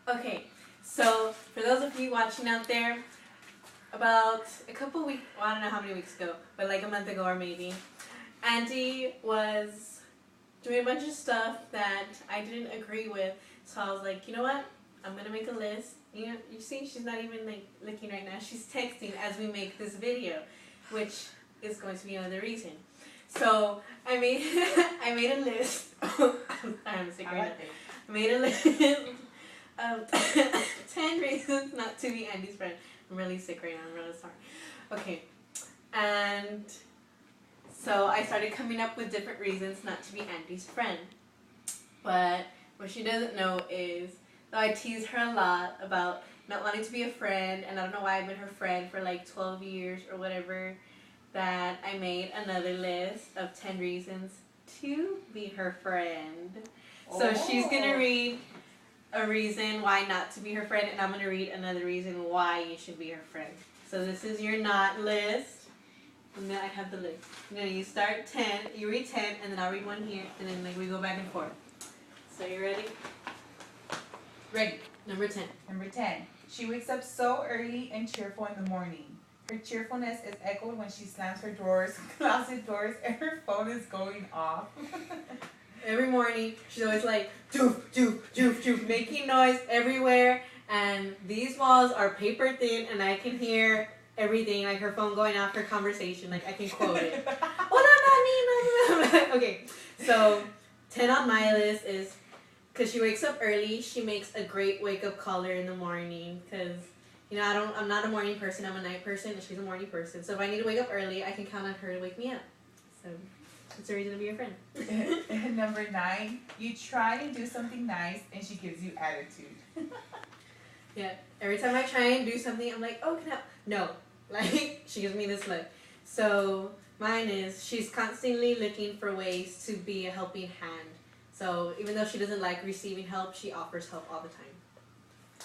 Okay, so for those of you watching out there, about a couple weeks, well, I don't know how many weeks ago, but like a month ago or maybe, Andi was doing a bunch of stuff that I didn't agree with. So I was like, you know what? I'm gonna make a list. You see, she's not even like looking right now. She's texting as we make this video, which is going to be another reason. So I made I made a list. I'm sick right now. I made a list of 10 reasons not to be Andi's friend. I'm really sick right now. I'm really sorry. Okay, and so I started coming up with different reasons not to be Andi's friend. But what she doesn't know is that I tease her a lot about not wanting to be a friend, and I don't know why I've been her friend for like 12 years or whatever, that I made another list of 10 reasons to be her friend. So she's going to read a reason why not to be her friend, and I'm going to read another reason why you should be her friend. So this is your not list. And then I have the list. You start 10, you read 10, and then I'll read one here, and then like we go back and forth. So you ready? Ready. Number 10. Number 10. She wakes up so early and cheerful in the morning. Her cheerfulness is echoed when she slams her drawers, closet doors, and her phone is going off. Every morning, she's always like, doof, doof, doof, doof, making noise everywhere. And these walls are paper thin, and I can hear everything, like her phone going off, her conversation, like I can quote it. Okay, so 10 on my list is because she wakes up early. She makes a great wake-up caller in the morning because, I'm not a morning person. I'm a night person, and she's a morning person. So if I need to wake up early, I can count on her to wake me up. So it's a reason to be your friend. Number 9, you try and do something nice, and she gives you attitude. Yeah, every time I try and do something, I'm like, oh, can I? No. Like, she gives me this look. So mine is she's constantly looking for ways to be a helping hand. So even though she doesn't like receiving help, she offers help all the time.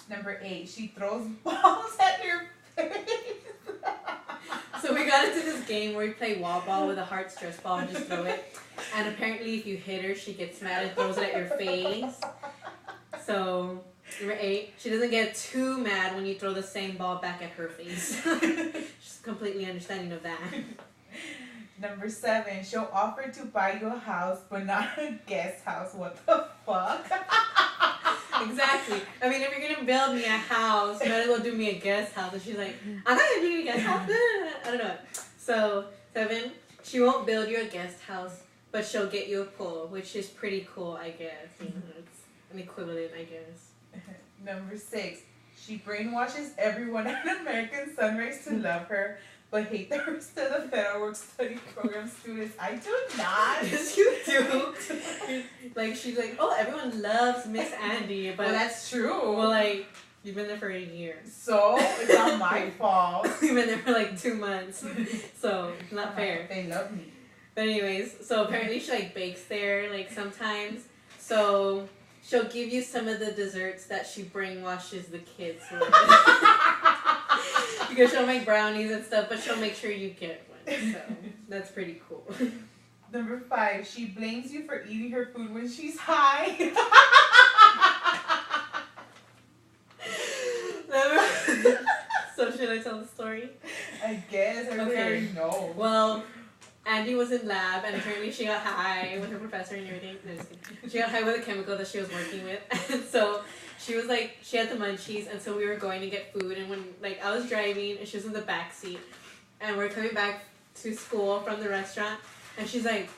Number 8, she throws balls at your face. So we got into this game where we play wall ball with a hard stress ball and just throw it. And apparently if you hit her, she gets mad and throws it at your face. So number 8, she doesn't get too mad when you throw the same ball back at her face. She's completely understanding of that. Number 7, she'll offer to buy you a house, but not a guest house. What the fuck? Exactly. I mean, if you're going to build me a house, you might as well do me a guest house. And she's like, I'm not going to do you a guest house. I don't know. So, 7, she won't build you a guest house, but she'll get you a pool, which is pretty cool, I guess. It's an equivalent, I guess. Number 6, she brainwashes everyone at American Sunrise to love her, but hate the rest of the Federal Work Study Program students. I do not. Yes, you do. Like, she's like, oh, everyone loves Miss Andi. But well, that's true. Well, like, you've been there for a year. So, it's not my fault. You've been there for like 2 months. So, it's not fair. They love me. But anyways, so apparently she like bakes there, like sometimes. So, she'll give you some of the desserts that she brainwashes the kids with. Because she'll make brownies and stuff, but she'll make sure you get one. So that's pretty cool. Number 5, she blames you for eating her food when she's high. So should I tell the story? I guess. I already know. Well, Andi was in lab, and apparently she got high with her professor and everything. No, just kidding. She got high with a chemical that she was working with. And so she was like, she had the munchies, and so we were going to get food. And when, like, I was driving, and she was in the back seat, and we're coming back to school from the restaurant, and she's like,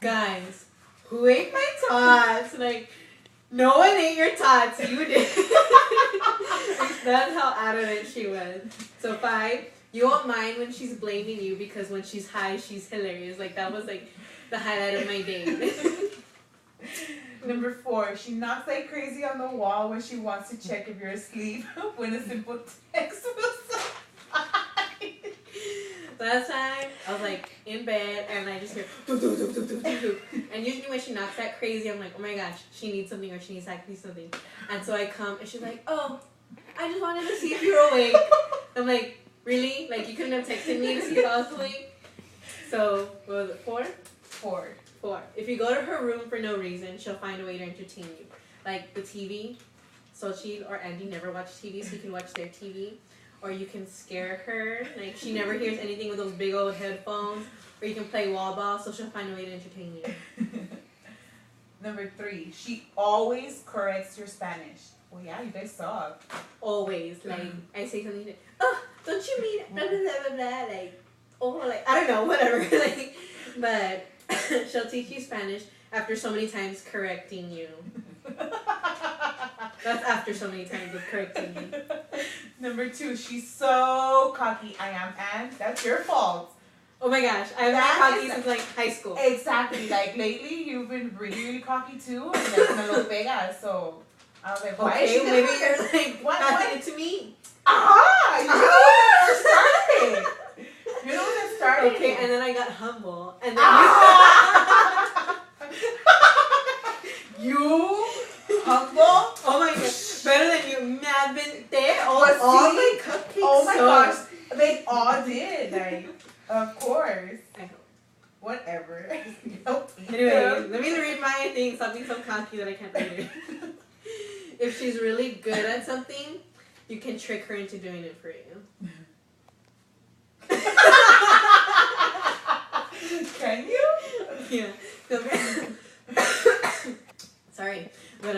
guys, who ate my tots? Like, no one ate your tots, you did. That's how out of it she was. So 5. You won't mind when she's blaming you because when she's high, she's hilarious. Like, that was, like, the highlight of my day. Number 4, she knocks like crazy on the wall when she wants to check if you're asleep when a simple text will suffice. Last time, I was, like, in bed, and I just hear, doo, doo, doo, doo, doo, doo, doo. And usually when she knocks that crazy, I'm like, oh my gosh, she needs something or she needs actually something. And so I come, and she's like, oh, I just wanted to see if you're awake. I'm like, really? Like, you couldn't have texted me to see if I was awake? So, what was it, 4? 4. If you go to her room for no reason, she'll find a way to entertain you. Like the TV. Sochi or Andy never watch TV, so you can watch their TV. Or you can scare her, like she never hears anything with those big old headphones. Or you can play wall ball, so she'll find a way to entertain you. Number 3, she always corrects your Spanish. Well, yeah, you guys suck. Always, like I say something, like, oh, don't you mean blah blah blah blah blah, like, oh, like I don't know, whatever, like, but she'll teach you Spanish after so many times correcting you. That's after so many times of correcting you. Number 2, she's so cocky. I am, and that's your fault. Oh my gosh, I've been cocky since like high school. Exactly. Like lately, you've been really, really cocky too, and like me lo pega. So I was like, why? Okay, maybe you're like what? passing it to me. Aha! You're the one that started. You're the one that started. Okay, and then I got humble, and then you humble. Oh my gosh, better than you, mad been there. All my cupcakes. Oh my gosh, they all did. Like, of course. I hope. Whatever. Anyway, let me read my thing. Something so cocky that I can't read it. If she's really good at something, you can trick her into doing it for you. Can you? Yeah. Sorry, but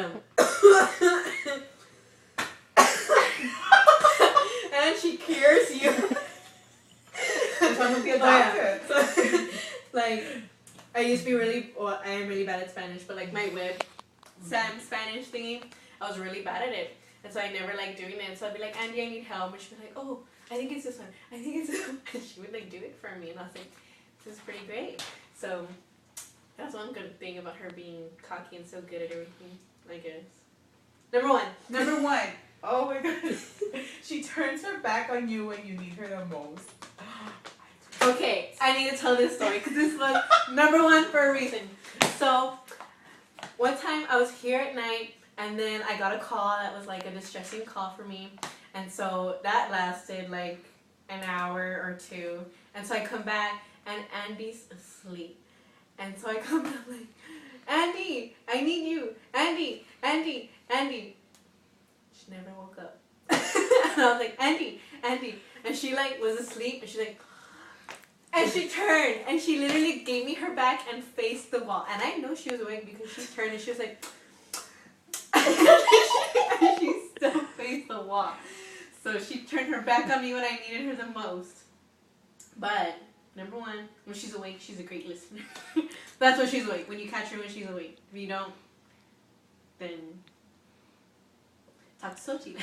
and she cures you. So, like, I used to be really, well, I am really bad at Spanish, but like my web Spanish thingy, I was really bad at it. And so I never liked doing it. So I'd be like, Andy, I need help. And she'd be like, oh, I think it's this one. I think it's this one. And she would like do it for me. And I was like, this is pretty great. So that's one good thing about her being cocky and so good at everything, I guess. Number one. Oh my god. She turns her back on you when you need her the most. Okay, I need to tell this story because this was number 1 for a reason. So, one time I was here at night and then I got a call that was like a distressing call for me. And so that lasted like an hour or 2. And so I come back and Andy's asleep. And so I come back like, Andy, I need you. Andy, Andy, Andy. She never woke up. And I was like, Andy, Andy. And she like was asleep and she's like, and she turned and she literally gave me her back and faced the wall. And I know she was awake because she turned and she was like, and she still faced the wall. So she turned her back on me when I needed her the most. But number 1, when she's awake, she's a great listener. That's when she's awake. When you catch her when she's awake. If you don't, then talk to Sochi.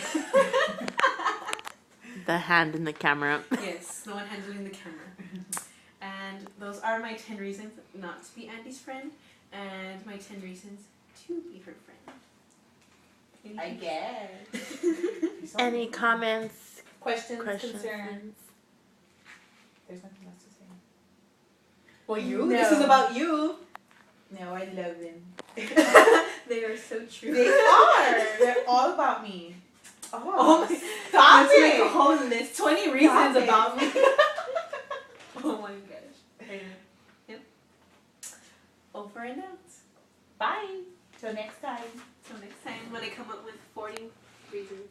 The hand in the camera. Yes, the one handling the camera. And those are my 10 reasons not to be Andy's friend, and my 10 reasons to be her friend. I guess. Any comments? Questions, concerns? There's nothing else to say. Well, you? No. This is about you. No, I love them. They are so true. They are. They're all about me. Oh my, stop let's it. make a whole list. 20 reasons about me. Oh my gosh. Yep. Over and out. Bye. Till next time. Till next time when I come up with 40 reasons.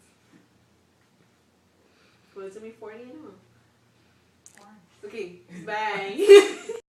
Was it me 40? No. Okay. Bye.